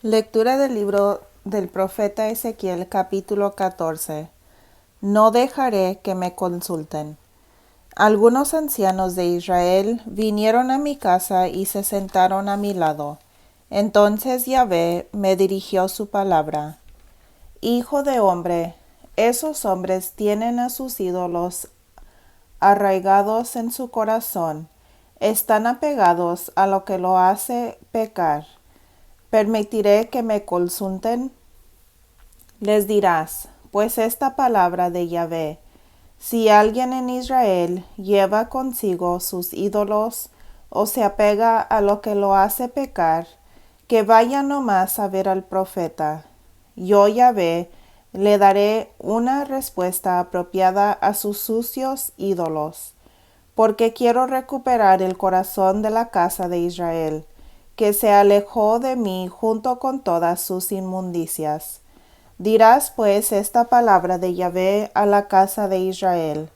Lectura del libro del profeta Ezequiel, capítulo 14. No dejaré que me consulten. Algunos ancianos de Israel vinieron a mi casa y se sentaron a mi lado. Entonces Yahvé me dirigió su palabra. Hijo de hombre, esos hombres tienen a sus ídolos arraigados en su corazón, están apegados a lo que lo hace pecar. ¿Permitiré que me consulten? Les dirás, pues esta palabra de Yahvé: si alguien en Israel lleva consigo sus ídolos o se apega a lo que lo hace pecar, que vaya nomás a ver al profeta. Yo, Yahvé, le daré una respuesta apropiada a sus sucios ídolos, porque quiero recuperar el corazón de la casa de Israel, que se alejó de mí junto con todas sus inmundicias. Dirás pues esta palabra de Yahvé a la casa de Israel: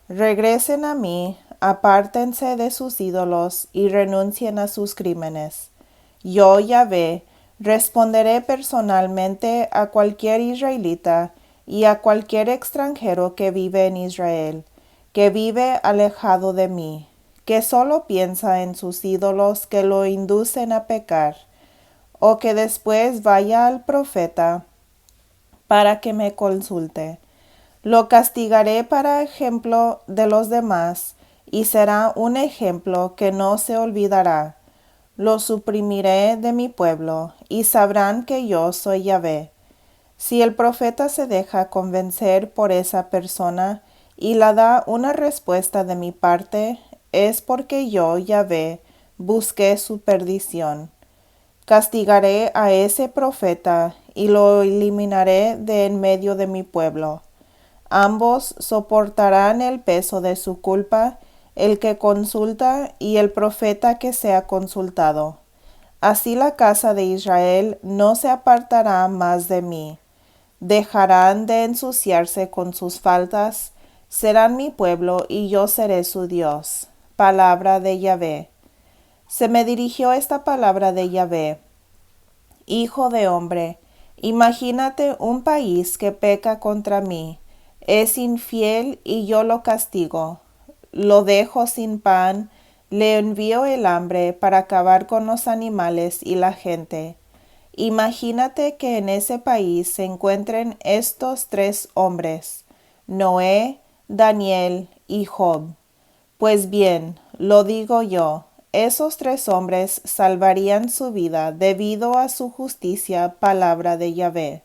regresen a mí, apártense de sus ídolos y renuncien a sus crímenes. Yo, Yahvé, responderé personalmente a cualquier israelita y a cualquier extranjero que vive en Israel, que vive alejado de mí, que solo piensa en sus ídolos que lo inducen a pecar, o que después vaya al profeta para que me consulte. Lo castigaré para ejemplo de los demás, y será un ejemplo que no se olvidará. Lo suprimiré de mi pueblo, y sabrán que yo soy Yahvé. Si el profeta se deja convencer por esa persona y la da una respuesta de mi parte, es porque yo, Yahvé, busqué su perdición. Castigaré a ese profeta y lo eliminaré de en medio de mi pueblo. Ambos soportarán el peso de su culpa, el que consulta y el profeta que sea consultado. Así la casa de Israel no se apartará más de mí. Dejarán de ensuciarse con sus faltas, serán mi pueblo y yo seré su Dios. Palabra de Yahvé. Se me dirigió esta palabra de Yahvé: hijo de hombre, imagínate un país que peca contra mí, es infiel y yo lo castigo. Lo dejo sin pan, le envío el hambre para acabar con los animales y la gente. Imagínate que en ese país se encuentren estos tres hombres: Noé, Daniel y Job. Pues bien, lo digo yo, esos tres hombres salvarían su vida debido a su justicia, palabra de Yahvé.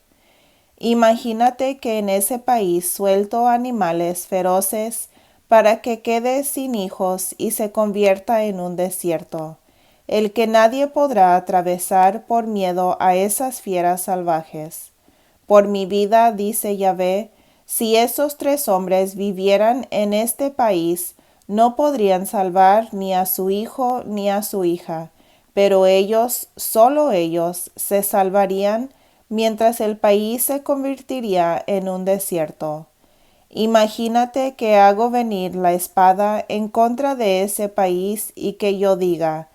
Imagínate que en ese país suelto animales feroces para que quede sin hijos y se convierta en un desierto, el que nadie podrá atravesar por miedo a esas fieras salvajes. Por mi vida, dice Yahvé, si esos tres hombres vivieran en este país, no podrían salvar ni a su hijo ni a su hija, pero ellos, solo ellos, se salvarían mientras el país se convertiría en un desierto. Imagínate que hago venir la espada en contra de ese país y que yo diga: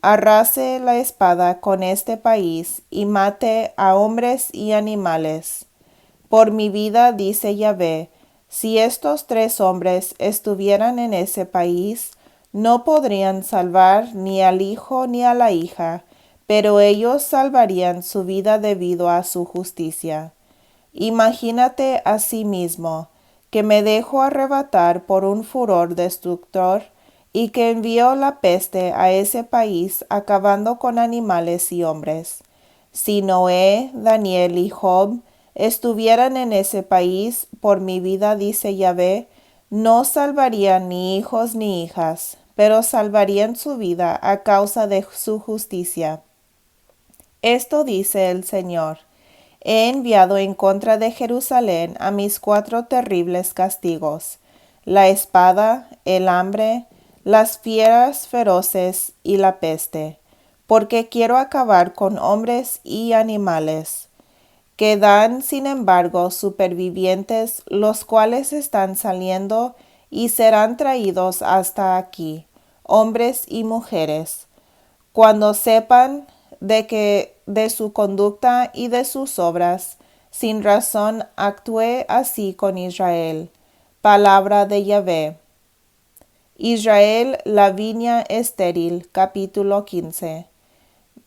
arrase la espada con este país y mate a hombres y animales. Por mi vida, dice Yahvé, si estos tres hombres estuvieran en ese país, no podrían salvar ni al hijo ni a la hija, pero ellos salvarían su vida debido a su justicia. Imagínate asimismo que me dejo arrebatar por un furor destructor y que envío la peste a ese país, acabando con animales y hombres. Si Noé, Daniel y Job estuvieran en ese país, por mi vida, dice Yahvé, no salvarían ni hijos ni hijas, pero salvarían su vida a causa de su justicia. Esto dice el Señor: he enviado en contra de Jerusalén a mis 4 terribles castigos: la espada, el hambre, las fieras feroces y la peste, porque quiero acabar con hombres y animales. Quedan, sin embargo, supervivientes, los cuales están saliendo y serán traídos hasta aquí, hombres y mujeres. Cuando sepan de que de su conducta y de sus obras. Sin razón actué así con Israel. Palabra de Yahvé. Israel, la viña estéril. Capítulo 15.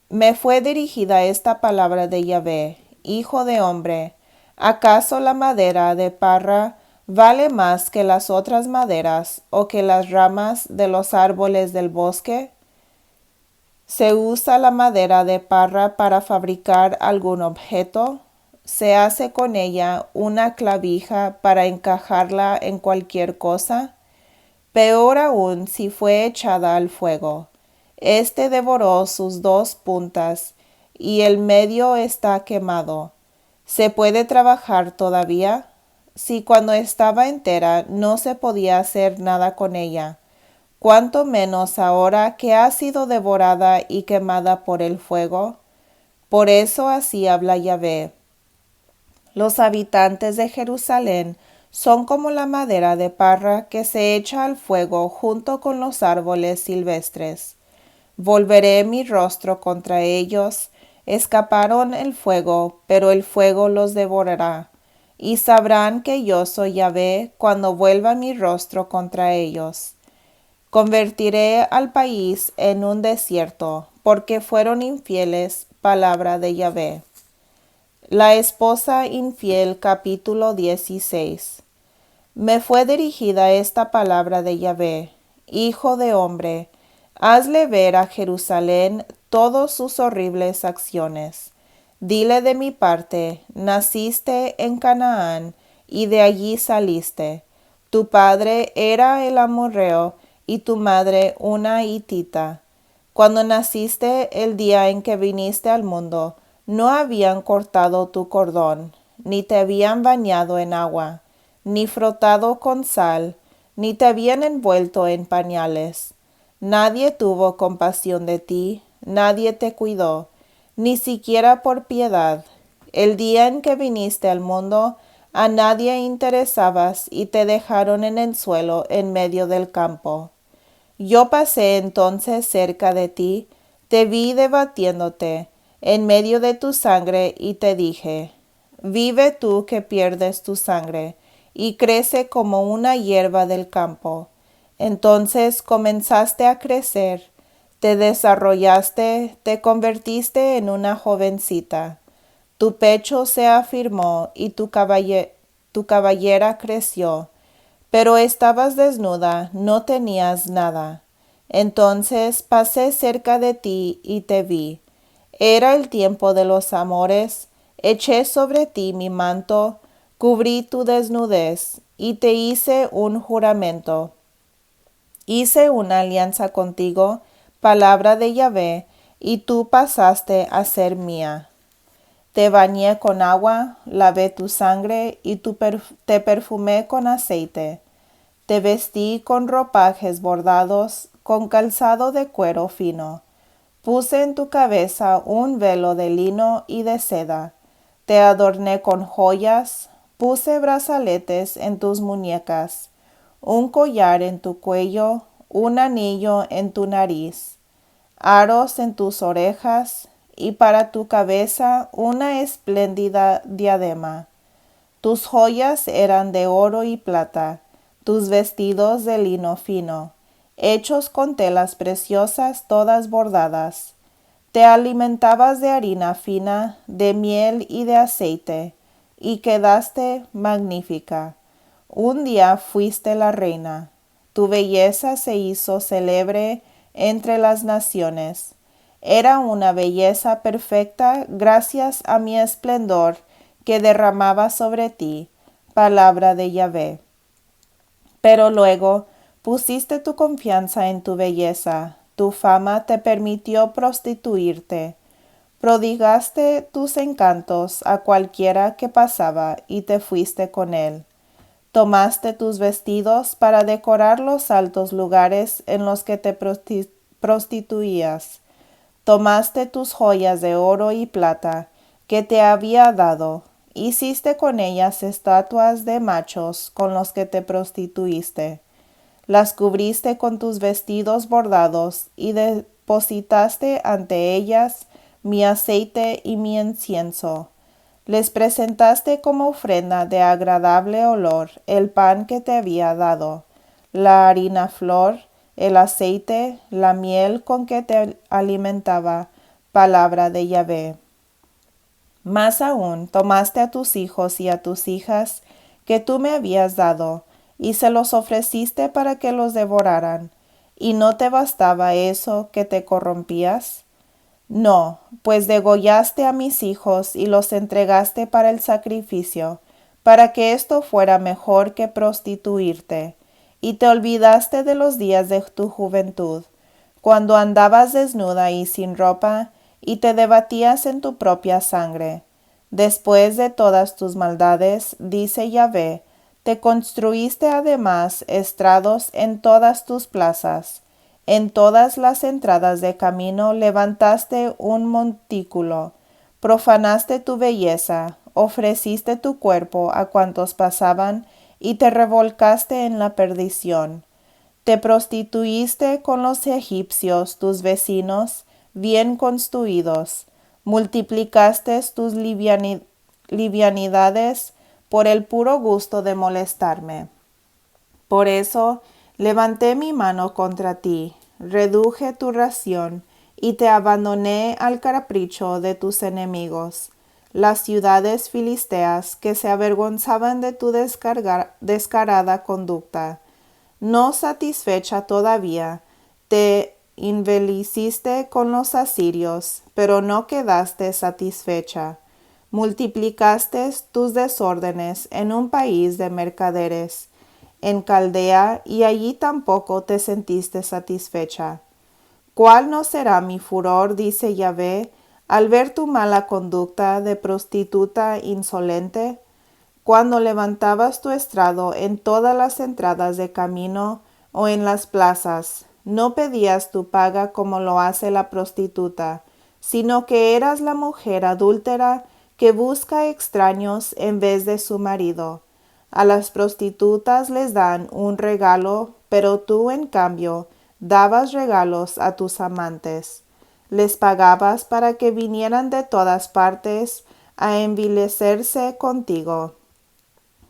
Me fue dirigida esta palabra de Yahvé: Hijo de hombre, ¿acaso la madera de parra vale más que las otras maderas o que las ramas de los árboles del bosque? ¿Se usa la madera de parra para fabricar algún objeto? ¿Se hace con ella una clavija para encajarla en cualquier cosa? Peor aún si fue echada al fuego. Este devoró sus dos puntas, y el medio está quemado. ¿Se puede trabajar todavía? Si cuando estaba entera no se podía hacer nada con ella, cuánto menos ahora que ha sido devorada y quemada por el fuego. Por eso así habla Yahvé: los habitantes de Jerusalén son como la madera de parra que se echa al fuego junto con los árboles silvestres. Volveré mi rostro contra ellos. Escaparon el fuego, pero el fuego los devorará. Y sabrán que yo soy Yahvé cuando vuelva mi rostro contra ellos. Convertiré al país en un desierto, porque fueron infieles. Palabra de Yahvé. La esposa infiel. Capítulo 16. Me fue dirigida esta palabra de Yahvé: Hijo de hombre, hazle ver a Jerusalén todas sus horribles acciones. Dile de mi parte: naciste en Canaán, y de allí saliste. Tu padre era el amorreo, y tu madre una hitita. Cuando naciste, el día en que viniste al mundo, no habían cortado tu cordón, ni te habían bañado en agua, ni frotado con sal, ni te habían envuelto en pañales. Nadie tuvo compasión de ti, nadie te cuidó, ni siquiera por piedad. El día en que viniste al mundo, a nadie interesabas y te dejaron en el suelo en medio del campo. Yo pasé entonces cerca de ti, te vi debatiéndote en medio de tu sangre y te dije: vive tú que pierdes tu sangre, y crece como una hierba del campo. Entonces comenzaste a crecer, te desarrollaste, te convertiste en una jovencita. Tu pecho se afirmó y tu cabellera creció, pero estabas desnuda, no tenías nada. Entonces pasé cerca de ti y te vi. Era el tiempo de los amores. Eché sobre ti mi manto, cubrí tu desnudez, y te hice un juramento. Hice una alianza contigo, palabra de Yahvé, y tú pasaste a ser mía. Te bañé con agua, lavé tu sangre, y te perfumé con aceite. Te vestí con ropajes bordados, con calzado de cuero fino. Puse en tu cabeza un velo de lino y de seda. Te adorné con joyas, puse brazaletes en tus muñecas, un collar en tu cuello, un anillo en tu nariz, aros en tus orejas, y para tu cabeza una espléndida diadema. Tus joyas eran de oro y plata, tus vestidos de lino fino, hechos con telas preciosas todas bordadas. Te alimentabas de harina fina, de miel y de aceite, y quedaste magnífica. Un día fuiste la reina. Tu belleza se hizo célebre entre las naciones. Era una belleza perfecta gracias a mi esplendor que derramaba sobre ti. Palabra de Yahvé. Pero luego pusiste tu confianza en tu belleza, tu fama te permitió prostituirte. Prodigaste tus encantos a cualquiera que pasaba y te fuiste con él. Tomaste tus vestidos para decorar los altos lugares en los que te prostituías. Tomaste tus joyas de oro y plata que te había dado. Hiciste con ellas estatuas de machos con los que te prostituiste. Las cubriste con tus vestidos bordados y depositaste ante ellas mi aceite y mi incienso. Les presentaste como ofrenda de agradable olor el pan que te había dado, la harina flor, el aceite, la miel con que te alimentaba, palabra de Yahvé. Más aún, tomaste a tus hijos y a tus hijas que tú me habías dado, y se los ofreciste para que los devoraran, ¿y no te bastaba eso que te corrompías? No, pues degollaste a mis hijos y los entregaste para el sacrificio, para que esto fuera mejor que prostituirte, y te olvidaste de los días de tu juventud, cuando andabas desnuda y sin ropa, y te debatías en tu propia sangre. Después de todas tus maldades, dice Yahvé, te construiste además estrados en todas tus plazas. En todas las entradas de camino levantaste un montículo, profanaste tu belleza, ofreciste tu cuerpo a cuantos pasaban y te revolcaste en la perdición. Te prostituiste con los egipcios, tus vecinos, bien construidos. Multiplicaste tus livianidades por el puro gusto de molestarme. Por eso levanté mi mano contra ti, reduje tu ración y te abandoné al capricho de tus enemigos, las ciudades filisteas que se avergonzaban de tu descarada conducta. No satisfecha todavía, te envileciste con los asirios, pero no quedaste satisfecha. Multiplicaste tus desórdenes en un país de mercaderes, en Caldea, y allí tampoco te sentiste satisfecha. ¿Cuál no será mi furor, dice Yahvé, al ver tu mala conducta de prostituta insolente? Cuando levantabas tu estrado en todas las entradas de camino o en las plazas, no pedías tu paga como lo hace la prostituta, sino que eras la mujer adúltera que busca extraños en vez de su marido. A las prostitutas les dan un regalo, pero tú, en cambio, dabas regalos a tus amantes. Les pagabas para que vinieran de todas partes a envilecerse contigo.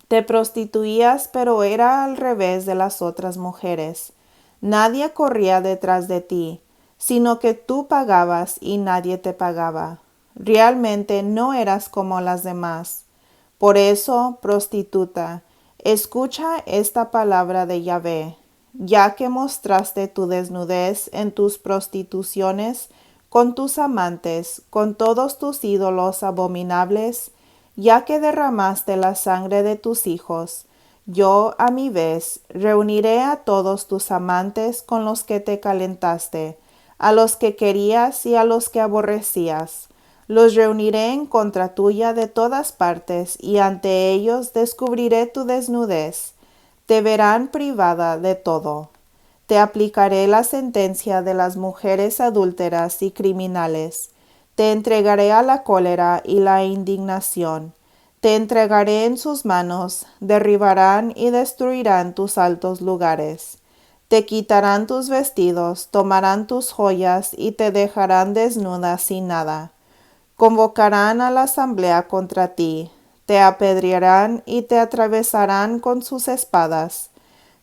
Te prostituías, pero era al revés de las otras mujeres. Nadie corría detrás de ti, sino que tú pagabas y nadie te pagaba. Realmente no eras como las demás. Por eso, prostituta, escucha esta palabra de Yahvé. Ya que mostraste tu desnudez en tus prostituciones, con tus amantes, con todos tus ídolos abominables, ya que derramaste la sangre de tus hijos, yo, a mi vez, reuniré a todos tus amantes con los que te calentaste, a los que querías y a los que aborrecías. Los reuniré en contra tuya de todas partes, y ante ellos descubriré tu desnudez. Te verán privada de todo. Te aplicaré la sentencia de las mujeres adúlteras y criminales. Te entregaré a la cólera y la indignación. Te entregaré en sus manos, derribarán y destruirán tus altos lugares. Te quitarán tus vestidos, tomarán tus joyas y te dejarán desnuda sin nada. Convocarán a la asamblea contra ti, te apedrearán y te atravesarán con sus espadas.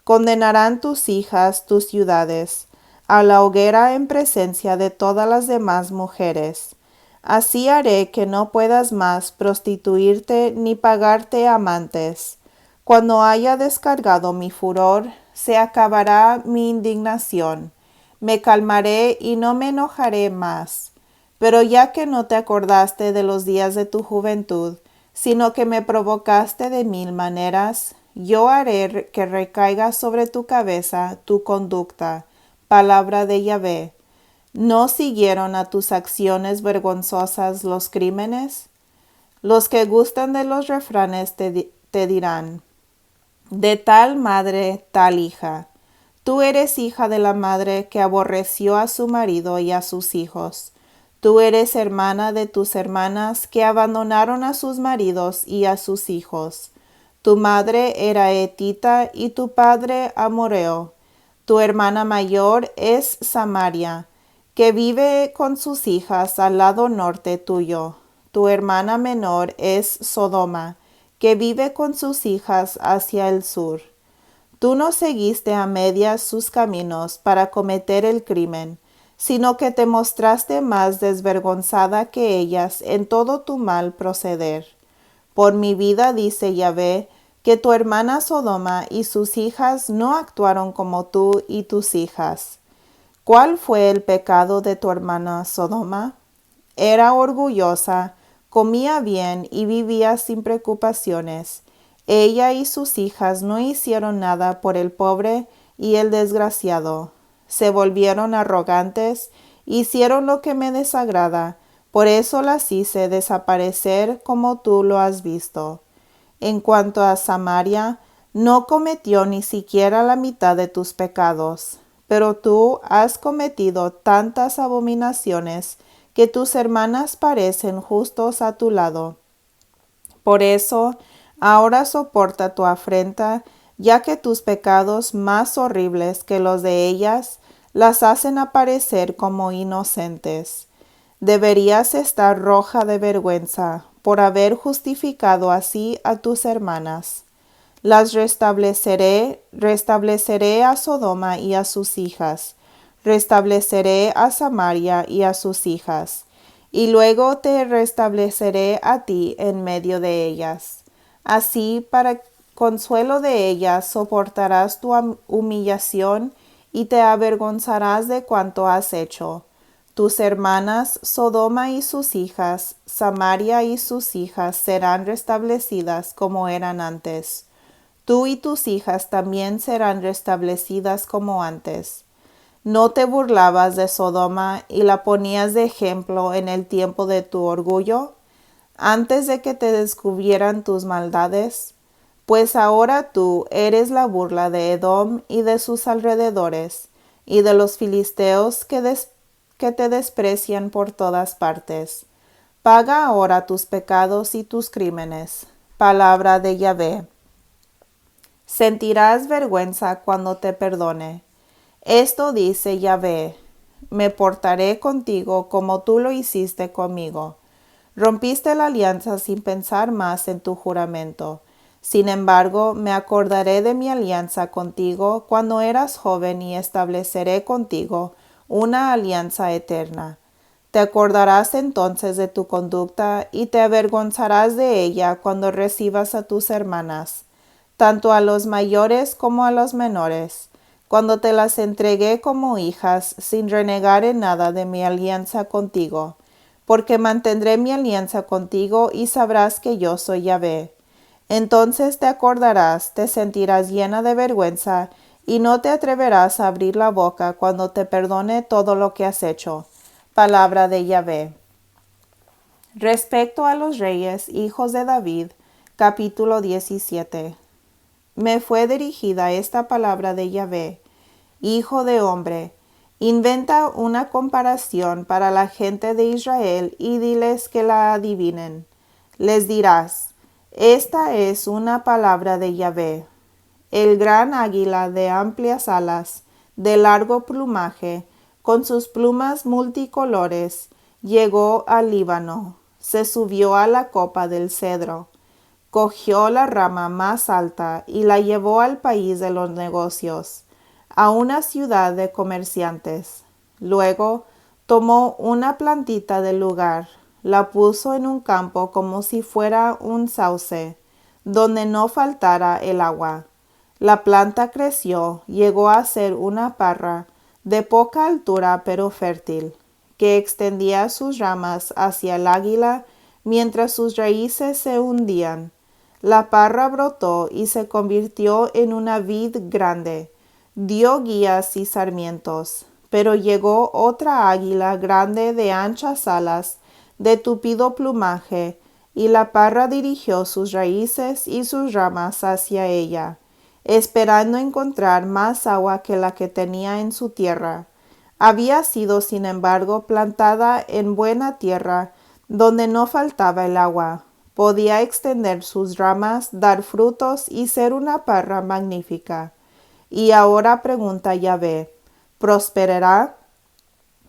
Condenarán tus hijas, tus ciudades, a la hoguera en presencia de todas las demás mujeres. Así haré que no puedas más prostituirte ni pagarte amantes. Cuando haya descargado mi furor, se acabará mi indignación. Me calmaré y no me enojaré más. Pero ya que no te acordaste de los días de tu juventud, sino que me provocaste de mil maneras, yo haré que recaiga sobre tu cabeza tu conducta, palabra de Yahvé. ¿No siguieron a tus acciones vergonzosas los crímenes? Los que gustan de los refranes te dirán, de tal madre, tal hija. Tú eres hija de la madre que aborreció a su marido y a sus hijos. Tú eres hermana de tus hermanas que abandonaron a sus maridos y a sus hijos. Tu madre era etita y tu padre amorreo. Tu hermana mayor es Samaria, que vive con sus hijas al lado norte tuyo. Tu hermana menor es Sodoma, que vive con sus hijas hacia el sur. Tú no seguiste a medias sus caminos para cometer el crimen, sino que te mostraste más desvergonzada que ellas en todo tu mal proceder. Por mi vida, dice Yahvé, que tu hermana Sodoma y sus hijas no actuaron como tú y tus hijas. ¿Cuál fue el pecado de tu hermana Sodoma? Era orgullosa, comía bien y vivía sin preocupaciones. Ella y sus hijas no hicieron nada por el pobre y el desgraciado. Se volvieron arrogantes, hicieron lo que me desagrada, por eso las hice desaparecer como tú lo has visto. En cuanto a Samaria, no cometió ni siquiera la mitad de tus pecados, pero tú has cometido tantas abominaciones que tus hermanas parecen justos a tu lado. Por eso, ahora soporta tu afrenta, ya que tus pecados más horribles que los de ellas las hacen aparecer como inocentes. Deberías estar roja de vergüenza por haber justificado así a tus hermanas. Las restableceré a Sodoma y a sus hijas, restableceré a Samaria y a sus hijas, y luego te restableceré a ti en medio de ellas. Así, para consuelo de ellas, soportarás tu humillación y te avergonzarás de cuanto has hecho. Tus hermanas, Sodoma y sus hijas, Samaria y sus hijas serán restablecidas como eran antes. Tú y tus hijas también serán restablecidas como antes. ¿No te burlabas de Sodoma y la ponías de ejemplo en el tiempo de tu orgullo, antes de que te descubrieran tus maldades? Pues ahora tú eres la burla de Edom y de sus alrededores, y de los filisteos que te desprecian por todas partes. Paga ahora tus pecados y tus crímenes. Palabra de Yahvé. Sentirás vergüenza cuando te perdone. Esto dice Yahvé: me portaré contigo como tú lo hiciste conmigo. Rompiste la alianza sin pensar más en tu juramento. Sin embargo, me acordaré de mi alianza contigo cuando eras joven y estableceré contigo una alianza eterna. Te acordarás entonces de tu conducta y te avergonzarás de ella cuando recibas a tus hermanas, tanto a los mayores como a los menores, cuando te las entregué como hijas, sin renegar en nada de mi alianza contigo, porque mantendré mi alianza contigo y sabrás que yo soy Yahvé. Entonces te acordarás, te sentirás llena de vergüenza, y no te atreverás a abrir la boca cuando te perdone todo lo que has hecho. Palabra de Yahvé. Respecto a los reyes, hijos de David, capítulo 17. Me fue dirigida esta palabra de Yahvé: hijo de hombre, inventa una comparación para la gente de Israel y diles que la adivinen. Les dirás: esta es una palabra de Yahvé. El gran águila de amplias alas, de largo plumaje, con sus plumas multicolores, llegó al Líbano, se subió a la copa del cedro, cogió la rama más alta y la llevó al país de los negocios, a una ciudad de comerciantes. Luego tomó una plantita del lugar, la puso en un campo como si fuera un sauce, donde no faltara el agua. La planta creció, llegó a ser una parra, de poca altura pero fértil, que extendía sus ramas hacia el águila mientras sus raíces se hundían. La parra brotó y se convirtió en una vid grande, dio guías y sarmientos. Pero llegó otra águila grande de anchas alas, de tupido plumaje, y la parra dirigió sus raíces y sus ramas hacia ella, esperando encontrar más agua que la que tenía en su tierra. Había sido, sin embargo, plantada en buena tierra, donde no faltaba el agua. Podía extender sus ramas, dar frutos y ser una parra magnífica. Y ahora pregunta Yahvé: ¿prosperará?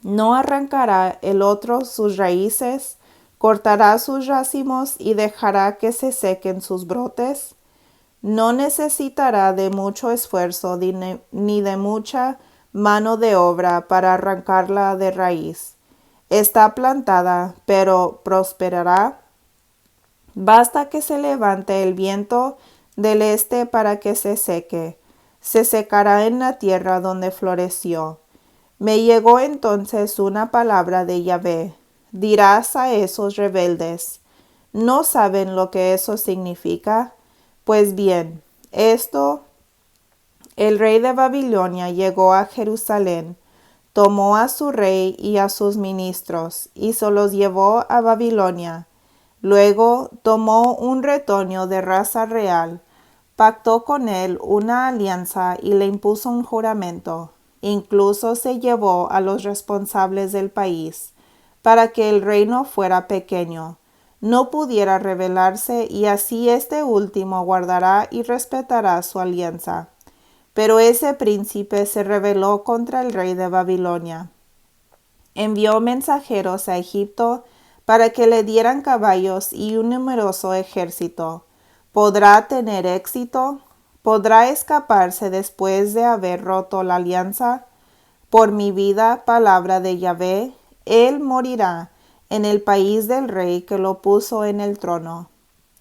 ¿No arrancará el otro sus raíces, cortará sus racimos y dejará que se sequen sus brotes? No necesitará de mucho esfuerzo ni de mucha mano de obra para arrancarla de raíz. Está plantada, pero prosperará. Basta que se levante el viento del este para que se seque. Se secará en la tierra donde floreció. Me llegó entonces una palabra de Yahvé. Dirás a esos rebeldes, ¿no saben lo que eso significa? Pues bien, el rey de Babilonia llegó a Jerusalén, tomó a su rey y a sus ministros, y se los llevó a Babilonia. Luego tomó un retoño de raza real, pactó con él una alianza y le impuso un juramento. Incluso se llevó a los responsables del país, para que el reino fuera pequeño, no pudiera rebelarse, y así este último guardará y respetará su alianza. Pero ese príncipe se rebeló contra el rey de Babilonia. Envió mensajeros a Egipto para que le dieran caballos y un numeroso ejército. ¿Podrá tener éxito? ¿Podrá escaparse después de haber roto la alianza? Por mi vida, palabra de Yahvé, él morirá en el país del rey que lo puso en el trono,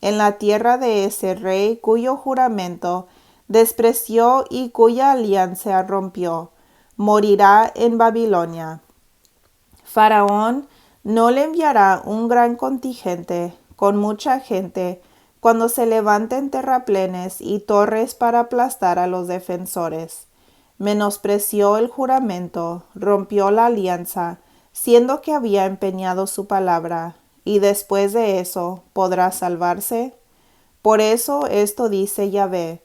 en la tierra de ese rey cuyo juramento despreció y cuya alianza rompió. Morirá en Babilonia. Faraón no le enviará un gran contingente con mucha gente cuando se levanten terraplenes y torres para aplastar a los defensores. Menospreció el juramento, rompió la alianza, siendo que había empeñado su palabra, y después de eso podrá salvarse. Por eso esto dice Yahvé,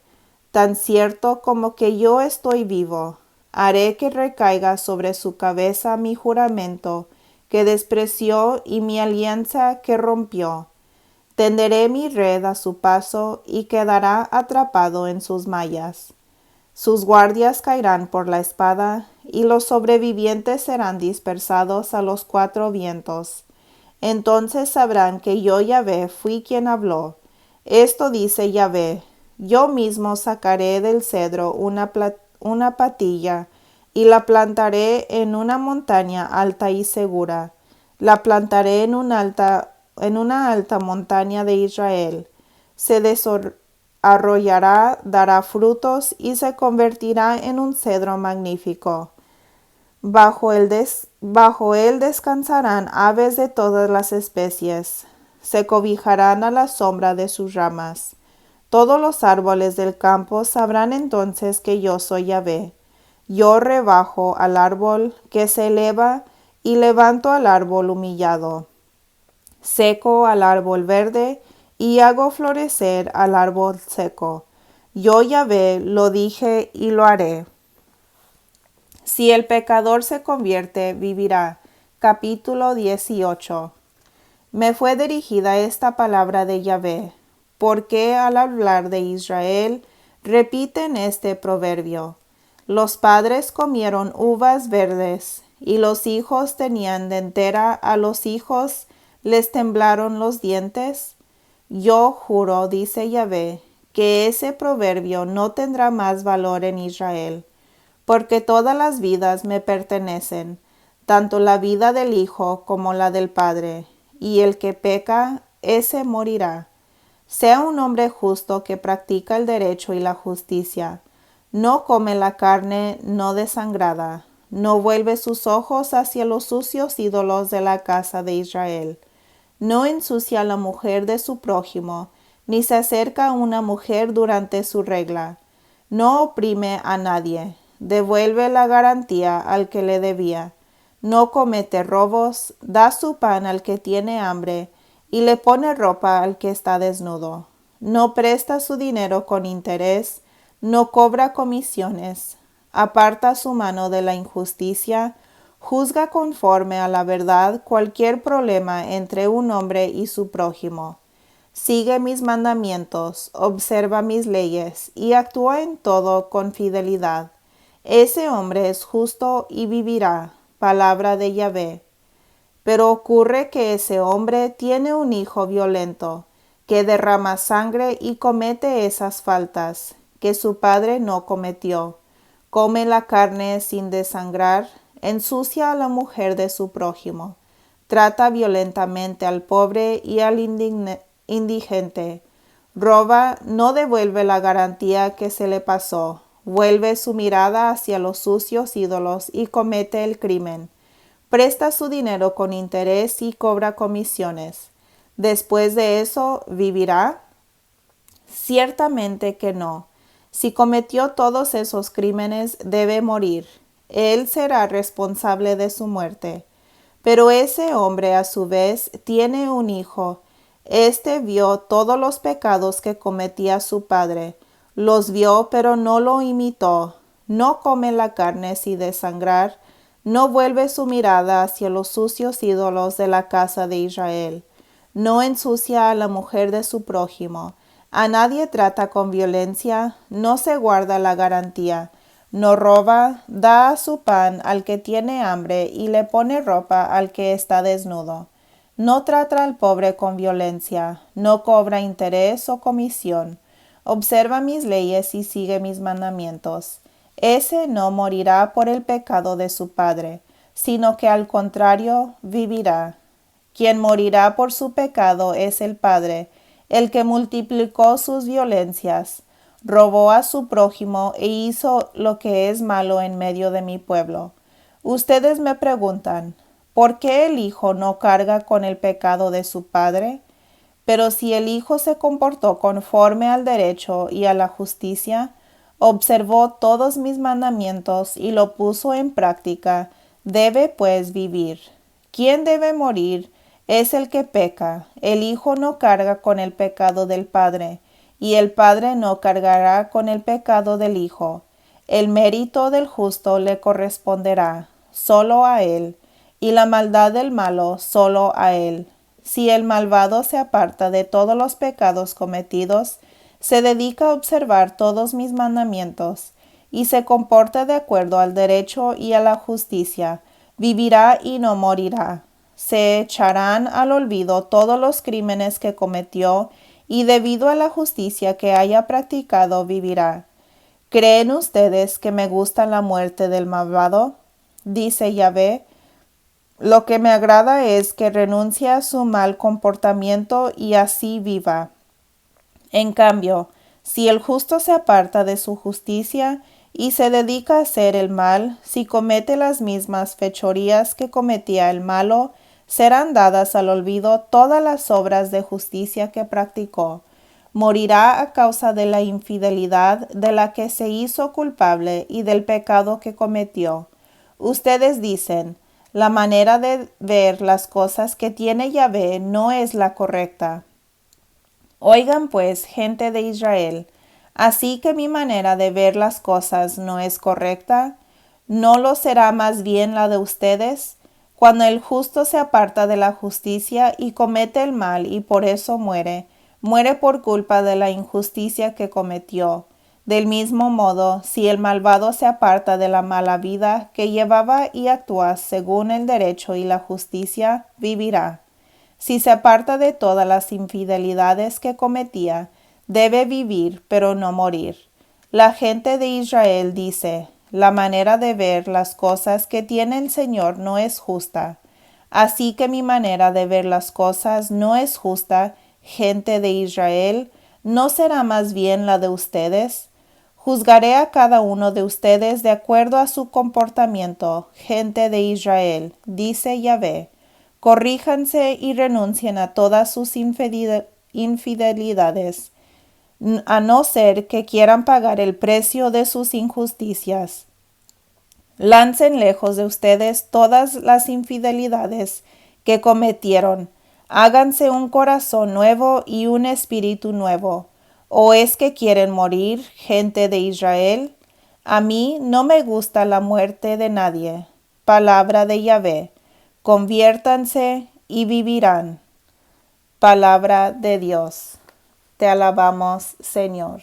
tan cierto como que yo estoy vivo, haré que recaiga sobre su cabeza mi juramento que despreció y mi alianza que rompió. Tenderé mi red a su paso y quedará atrapado en sus mallas. Sus guardias caerán por la espada, y los sobrevivientes serán dispersados a los cuatro vientos. Entonces sabrán que yo Yahvé fui quien habló. Esto dice Yahvé, yo mismo sacaré del cedro una patilla, y la plantaré en una montaña alta y segura. La plantaré en una alta montaña de Israel. Se desarrollará, dará frutos y se convertirá en un cedro magnífico. Bajo él descansarán aves de todas las especies. Se cobijarán a la sombra de sus ramas. Todos los árboles del campo sabrán entonces que yo soy Yahvé. Yo rebajo al árbol que se eleva y levanto al árbol humillado. Seco al árbol verde y hago florecer al árbol seco. Yo Yahvé lo dije y lo haré. Si el pecador se convierte, vivirá. Capítulo 18. Me fue dirigida esta palabra de Yahvé, porque al hablar de Israel repiten este proverbio. Los padres comieron uvas verdes, y los hijos tenían dentera, a los hijos les temblaron los dientes. Yo juro, dice Yahvé, que ese proverbio no tendrá más valor en Israel, porque todas las vidas me pertenecen, tanto la vida del hijo como la del padre, y el que peca, ese morirá. Sea un hombre justo que practica el derecho y la justicia, no come la carne no desangrada, no vuelve sus ojos hacia los sucios ídolos de la casa de Israel, no ensucia a la mujer de su prójimo, ni se acerca a una mujer durante su regla, no oprime a nadie, devuelve la garantía al que le debía, no comete robos, da su pan al que tiene hambre, y le pone ropa al que está desnudo. No presta su dinero con interés, no cobra comisiones, aparta su mano de la injusticia, juzga conforme a la verdad cualquier problema entre un hombre y su prójimo. Sigue mis mandamientos, observa mis leyes y actúa en todo con fidelidad. Ese hombre es justo y vivirá, Palabra de Yahvé. Pero ocurre que ese hombre tiene un hijo violento, que derrama sangre y comete esas faltas, que su padre no cometió. Come la carne sin desangrar, ensucia a la mujer de su prójimo, trata violentamente al pobre y al indigente, roba, no devuelve la garantía que se le pasó, vuelve su mirada hacia los sucios ídolos y comete el crimen. Presta su dinero con interés y cobra comisiones. Después de eso, ¿vivirá? Ciertamente que no. Si cometió todos esos crímenes, debe morir. Él será responsable de su muerte. Pero ese hombre, a su vez, tiene un hijo. Este vio todos los pecados que cometía su padre. Los vio, pero no lo imitó. No come la carne sin desangrar. No vuelve su mirada hacia los sucios ídolos de la casa de Israel. No ensucia a la mujer de su prójimo. A nadie trata con violencia, no se guarda la garantía, no roba, da su pan al que tiene hambre y le pone ropa al que está desnudo. No trata al pobre con violencia, no cobra interés o comisión. Observa mis leyes y sigue mis mandamientos. Ese no morirá por el pecado de su padre, sino que al contrario vivirá. Quien morirá por su pecado es el padre, el que multiplicó sus violencias, robó a su prójimo e hizo lo que es malo en medio de mi pueblo. Ustedes me preguntan, ¿por qué el hijo no carga con el pecado de su padre? Pero si el hijo se comportó conforme al derecho y a la justicia, observó todos mis mandamientos y lo puso en práctica, debe pues vivir. ¿Quién debe morir? Es el que peca. El hijo no carga con el pecado del padre, y el padre no cargará con el pecado del hijo. El mérito del justo le corresponderá, solo a él, y la maldad del malo, solo a él. Si el malvado se aparta de todos los pecados cometidos, se dedica a observar todos mis mandamientos, y se comporta de acuerdo al derecho y a la justicia, vivirá y no morirá. Se echarán al olvido todos los crímenes que cometió, y debido a la justicia que haya practicado vivirá. ¿Creen ustedes que me gusta la muerte del malvado? Dice Yahvé. Lo que me agrada es que renuncie a su mal comportamiento y así viva. En cambio, si el justo se aparta de su justicia y se dedica a hacer el mal, si comete las mismas fechorías que cometía el malo, serán dadas al olvido todas las obras de justicia que practicó. Morirá a causa de la infidelidad de la que se hizo culpable y del pecado que cometió. Ustedes dicen, la manera de ver las cosas que tiene Yahvé no es la correcta. Oigan pues, gente de Israel, así que mi manera de ver las cosas no es correcta, ¿no lo será más bien la de ustedes? Cuando el justo se aparta de la justicia y comete el mal y por eso muere, muere por culpa de la injusticia que cometió. Del mismo modo, si el malvado se aparta de la mala vida que llevaba y actúa según el derecho y la justicia, vivirá. Si se aparta de todas las infidelidades que cometía, debe vivir, pero no morir. La gente de Israel dice, la manera de ver las cosas que tiene el Señor no es justa. Así que mi manera de ver las cosas no es justa, gente de Israel, ¿no será más bien la de ustedes? Juzgaré a cada uno de ustedes de acuerdo a su comportamiento, gente de Israel, dice Yahvé. Corríjanse y renuncien a todas sus infidelidades, a no ser que quieran pagar el precio de sus injusticias. Lancen lejos de ustedes todas las infidelidades que cometieron. Háganse un corazón nuevo y un espíritu nuevo. ¿O es que quieren morir, gente de Israel? A mí no me gusta la muerte de nadie. Palabra de Yahvé. Conviértanse y vivirán. Palabra de Dios. Te alabamos, Señor.